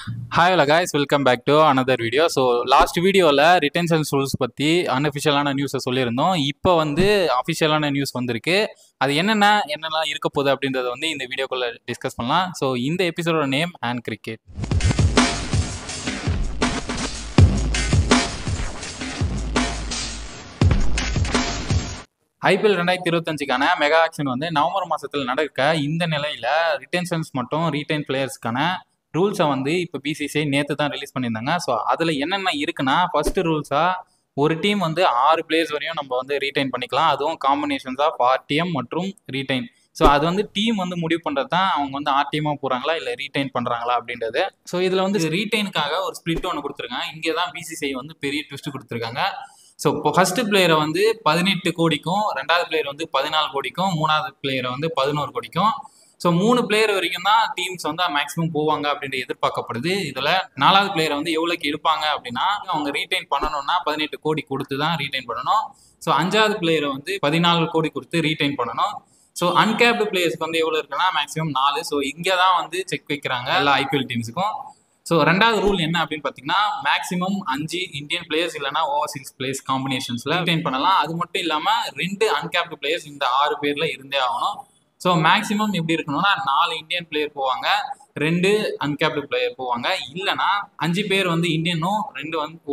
Hi hello guys, welcome back to another video. So last வீடியோவில் retention rules பற்றி அன்அஃபிஷியலான நியூஸை சொல்லியிருந்தோம். இப்போ வந்து அஃபிஷியலான நியூஸ் வந்திருக்கு. அது என்னெல்லாம் இருக்க போகுது அப்படின்றத வந்து இந்த வீடியோக்குள்ளே டிஸ்கஸ் பண்ணலாம். ஸோ இந்த எபிசோடோட நேம் அண்ட் கிரிக்கெட். ஐபிஎல் 2025க்கான மெகா ஆக்ஷன் வந்து நவம்பர் மாதத்தில் நடக்க இந்த நிலையில் ரிட்டென்ஷன்ஸ் மற்றும் ரீட்டைன் பிளேயர்ஸ்க்கான ரூல்ஸை வந்து இப்போ பிசிசிஐ நேற்று தான் ரிலீஸ் பண்ணியிருந்தாங்க. ஸோ அதில் என்னென்ன இருக்குன்னா, ஃபர்ஸ்ட் ரூல்ஸாக ஒரு டீம் வந்து 6 பிளேயர்ஸ் வரையும் நம்ம வந்து ரீட்டைன் பண்ணிக்கலாம். அதுவும் காம்பினேஷன்ஸ் ஆஃப் ஆர்டிஎம் மற்றும் ரீட்டைன். ஸோ அது வந்து டீம் வந்து முடிவு பண்ணுறது தான் அவங்க வந்து ஆர்டிஎம்மாக போகிறாங்களா இல்லை ரீட்டைன் பண்ணுறாங்களா அப்படின்றது. ஸோ இதில் வந்து ரீட்டைனுக்காக ஒரு ஸ்பிளிட் ஒன்று கொடுத்துருக்காங்க. இங்கே தான் பிசிசிஐ வந்து பெரிய ட்விஸ்ட் கொடுத்துருக்காங்க. ஸோ இப்போ ஃபர்ஸ்ட் பிளேயரை வந்து 18 கோடிக்கும், ரெண்டாவது பிளேயர் வந்து 14 கோடிக்கும், மூணாவது பிளேயரை வந்து 11 கோடிக்கும். ஸோ 3 பிளேயர் வரைக்கும் தான் டீம்ஸ் வந்து மேக்ஸிமம் போவாங்க அப்படின்ட்டு எதிர்பார்க்கப்படுது. இதில் 4வது பிளேயரை வந்து எவ்வளோக்கு எடுப்பாங்க அப்படின்னா, அவங்க ரீட்டைன் பண்ணணும்னா 18 கோடி கொடுத்து தான் ரீட்டைன் பண்ணணும். ஸோ 5வது பிளேயரை வந்து 14 கோடி கொடுத்து ரீட்டைன் பண்ணணும். ஸோ அன்கேப்டு பிளேயர்ஸ்க்கு வந்து எவ்வளோ இருக்குன்னா மேக்ஸிமம் 4. ஸோ இங்கே தான் வந்து செக் வைக்கிறாங்க எல்லா ஐபிஎல் டீம்ஸுக்கும். ஸோ 2வது ரூல் என்ன அப்படின்னு பார்த்தீங்கன்னா, மேக்ஸிமம் 5 இந்தியன் பிளேயர்ஸ் இல்லைனா ஓவர்சீஸ் பிளேயர்ஸ் காம்பினேஷன்ஸில் ரீட்டைன் பண்ணலாம். அது மட்டும் இல்லாமல் 2 அன்கேப்டு பிளேயர்ஸ் இந்த 6 பேரில் இருந்தே ஆகணும். ஸோ மேக்ஸிமம் எப்படி இருக்கணும்னா 4 இந்தியன் பிளேயர் போவாங்க, 2 அன்கேப்டு பிளேயர் போவாங்க. இல்லைனா 5 பேர் வந்து இந்தியனும்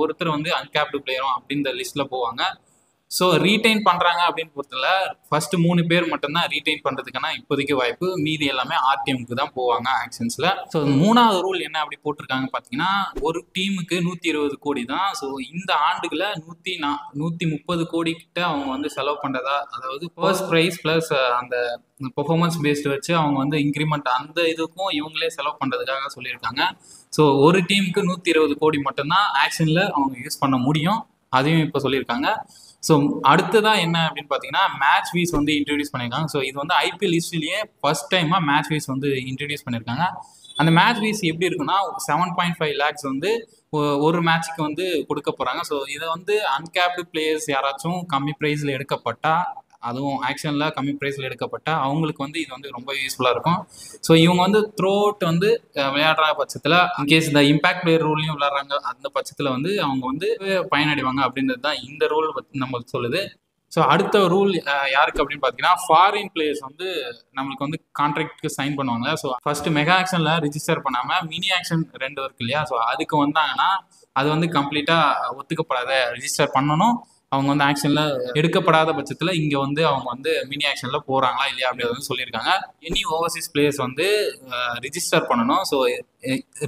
ஒருத்தர் வந்து அன்கேப்டு பிளேயரும் அப்படின்ற லிஸ்ட்டில் போவாங்க. ஸோ ரீட்டைன் பண்ணுறாங்க அப்படின்னு பொறுத்தல ஃபர்ஸ்ட் 3 பேர் மட்டும்தான் ரீட்டைன் பண்ணுறதுக்கான இப்போதைக்கு வாய்ப்பு. மீதி எல்லாமே ஆர்டிஎம்க்கு தான் போவாங்க ஆக்ஷன்ஸில். ஸோ 3வது ரூல் என்ன அப்படி போட்டிருக்காங்க பார்த்தீங்கன்னா, ஒரு டீமுக்கு 120 கோடி தான். ஸோ இந்த ஆண்டுகளை 130 கோடி கிட்ட அவங்க வந்து செலவு பண்ணுறதா, அதாவது ஃபர்ஸ்ட் ப்ரைஸ் ப்ளஸ் அந்த பெர்ஃபார்மன்ஸ் பேஸ்டு வச்சு அவங்க வந்து இன்க்ரிமெண்ட் அந்த இதுக்கும் இவங்களே செலவு பண்ணுறதுக்காக சொல்லியிருக்காங்க. ஸோ ஒரு டீமுக்கு 120 கோடி மட்டும்தான் ஆக்ஷனில் அவங்க யூஸ் பண்ண முடியும். அதையும் இப்போ சொல்லியிருக்காங்க. ஸோ அடுத்ததான் என்ன அப்படின்னு பார்த்தீங்கன்னா, மேட்ச் ஃபீஸ் வந்து இன்ட்ரடியூஸ் பண்ணியிருக்காங்க. ஸோ இது வந்து ஐபிஎல் ஹிஸ்ட்ரியிலேயே ஃபர்ஸ்ட் டைமாக மேட்ச் ஃபீஸ் வந்து இன்ட்ரடியூஸ் பண்ணியிருக்காங்க. அந்த மேட்ச் ஃபீஸ் எப்படி இருக்குன்னா, 7.5 lakhs வந்து ஒரு மேட்ச்சுக்கு வந்து கொடுக்க போகிறாங்க. ஸோ இதை வந்து அன்கேப்டு பிளேயர்ஸ் யாராச்சும் கம்மி ப்ரைஸில் எடுக்கப்பட்டால், அதுவும் ஆக்ஷனில் கம்மி ப்ரைஸில் எடுக்கப்பட்டால் அவங்களுக்கு வந்து இது வந்து ரொம்ப யூஸ்ஃபுல்லாக இருக்கும். ஸோ இவங்க வந்து த்ரோ அவுட் வந்து விளையாடுற பட்சத்தில், இன்கேஸ் இந்த இம்பாக்ட் பிளேயர் ரூல்லையும் விளையாடுறாங்க, அந்த பட்சத்தில் வந்து அவங்க வந்து பயனடைவாங்க அப்படின்றது தான் இந்த ரூல் நம்மளுக்கு சொல்லுது. ஸோ அடுத்த ரூல் யாருக்கு அப்படின்னு பார்த்தீங்கன்னா, ஃபாரின் பிளேயர்ஸ் வந்து நம்மளுக்கு வந்து கான்ட்ராக்டுக்கு சைன் பண்ணுவாங்க. ஸோ ஃபர்ஸ்ட் மெகா ஆக்ஷனில் ரிஜிஸ்டர் பண்ணாமல் மினி ஆக்ஷன் 2 இருக்கு இல்லையா, ஸோ அதுக்கு வந்தாங்கன்னா அது வந்து கம்ப்ளீட்டாக ஒத்துக்கப்படாத, ரிஜிஸ்டர் பண்ணணும். அவங்க வந்து ஆக்ஷனில் எடுக்கப்படாத பட்சத்தில் இங்கே வந்து அவங்க வந்து மினி ஆக்ஷனில் போகிறாங்களா இல்லையா அப்படின்றத வந்து சொல்லியிருக்காங்க. எனி ஓவர்சீஸ் பிளேயர்ஸ் வந்து ரிஜிஸ்டர் பண்ணணும். ஸோ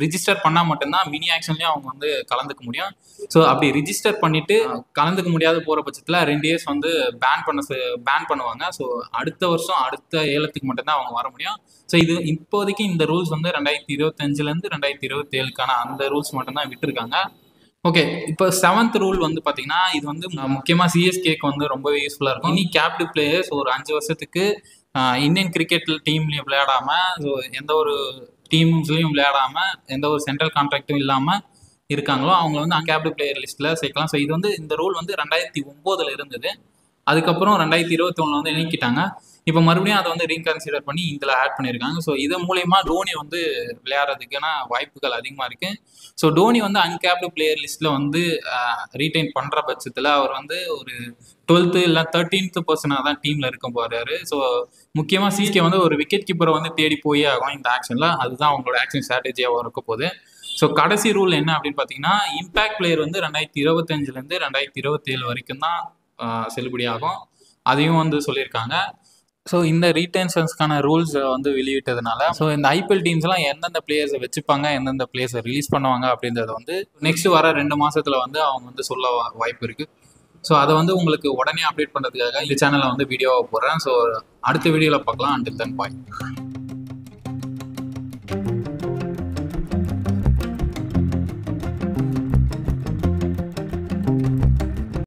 ரிஜிஸ்டர் பண்ணால் மட்டும்தான் மினி ஆக்ஷன்லேயும் அவங்க வந்து கலந்துக்க முடியும். ஸோ அப்படி ரிஜிஸ்டர் பண்ணிவிட்டு கலந்துக்க முடியாத போகிற பட்சத்தில் 2 இயர்ஸ் வந்து பேன் பண்ணுவாங்க. ஸோ அடுத்த வருஷம் அடுத்த ஏலத்துக்கு மட்டும்தான் அவங்க வர முடியும். ஸோ இது இப்போதைக்கு இந்த ரூல்ஸ் வந்து 2025லேருந்து 2027க்கான அந்த ரூல்ஸ் மட்டும்தான் விட்டுருக்காங்க. ஓகே, இப்போ 7th ரூல் வந்து பார்த்தீங்கன்னா, இது வந்து முக்கியமாக சிஎஸ்கேக்கு வந்து ரொம்பவே யூஸ்ஃபுல்லாக இருக்கும். இனி கேப்டு பிளேயர்ஸ் ஒரு 5 வருஷத்துக்கு இந்தியன் கிரிக்கெட் டீம்லையும் விளையாடாமல், ஸோ எந்த ஒரு டீம்ஸ்லையும் விளையாடாமல், எந்த ஒரு சென்ட்ரல் கான்ட்ராக்டும் இல்லாமல் இருக்காங்களோ அவங்கள வந்து அன்கேப்டு பிளேயர் லிஸ்ட்டில் சேர்க்கலாம். ஸோ இது வந்து இந்த ரூல் வந்து 2009 இருந்தது. அதுக்கப்புறம் 2021 வந்து நீக்கிட்டாங்க. இப்போ மறுபடியும் அதை வந்து ரீகன்சிடர் பண்ணி இதில் ஆட் பண்ணியிருக்காங்க. ஸோ இதன் மூலயமா டோனி வந்து விளையாடுறதுக்கான வாய்ப்புகள் அதிகமாக இருக்குது. ஸோ டோனி வந்து அன்கேப்டு பிளேயர் லிஸ்ட்டில் வந்து ரீட்டைன் பண்ணுற பட்சத்தில் அவர் வந்து ஒரு 12th இல்லை 13th பர்சனாக தான் டீமில் இருக்க போகிறாரு. ஸோ முக்கியமாக சிஎஸ்கே வந்து ஒரு விக்கெட் கீப்பரை வந்து தேடி போய் ஆகும் இந்த ஆக்ஷனில். அதுதான் அவங்களோட ஆக்ஷன் ஸ்ட்ராட்டஜியாக இருக்க போகுது. ஸோ கடைசி ரூல் என்ன அப்படின்னு பார்த்தீங்கன்னா, இம்பேக்ட் பிளேயர் வந்து 2025லேருந்து 2027 வரைக்கும் தான் செல்லுபடியாகும். அதையும் வந்து சொல்லியிருக்காங்க. ஸோ இந்த ரீடென்ஷன்ஸ்க்கான ரூல்ஸ் வந்து வெளியிட்டதுனால, ஸோ இந்த ஐபிஎல் டீம்ஸ்லாம் எந்தெந்த பிளேயர்ஸை வச்சுப்பாங்க, எந்தெந்த பிளேயர்ஸை ரிலீஸ் பண்ணுவாங்க அப்படின்றத வந்து நெக்ஸ்ட் வர 2 மாதத்தில் வந்து அவங்க வந்து சொல்ல வாய்ப்பு இருக்குது. ஸோ அதை வந்து உங்களுக்கு உடனே அப்டேட் பண்ணுறதுக்காக இந்த சேனலில் வந்து வீடியோவை போடுறேன். ஸோ அடுத்த வீடியோவில் பார்க்கலாம். அண்டில் தென் பாய்.